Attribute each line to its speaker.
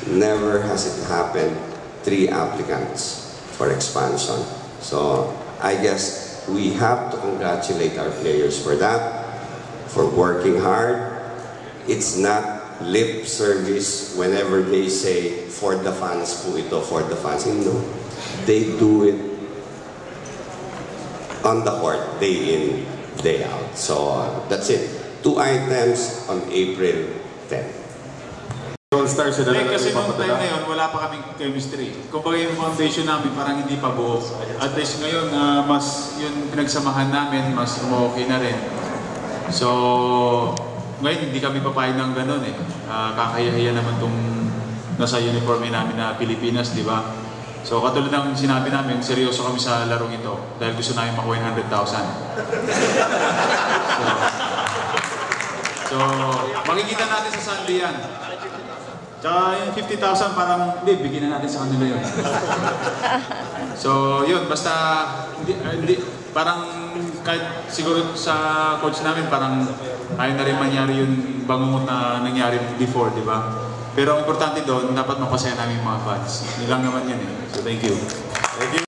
Speaker 1: never has it happened 3 applicants for expansion. So I guess we have to congratulate our players for that, for working hard. It's not lip service whenever they say for the fans po ito, for the fans. No, they do it on the court day in, day out. So that's it. 2 items on April 10.
Speaker 2: All-Stars sila
Speaker 3: na kasi nung time na yun, wala pa kaming chemistry. Kung baga yung foundation namin parang hindi pa buo. At least ngayon, mas yung pinagsamahan namin, mas okay na rin. So, ngayon hindi kami papayag ng ganun eh. Kakayahiya naman itong nasa uniforme namin na Pilipinas, di ba? So, katulad ng sinabi namin, seryoso kami sa larong ito dahil gusto namin makuha yung 100,000. So, makikita natin sa Sunday yan. Tsaka yung 50,000 parang, hindi, bigyan na natin sa kanila yun. So, yun, basta, hindi, parang kahit siguro sa coach namin, parang ayaw na rin mangyari yung bangungot na nangyari before, di ba? Pero ang importante doon, dapat mapasaya namin yung mga fans. Yun lang naman yun eh. So, thank you. Thank you.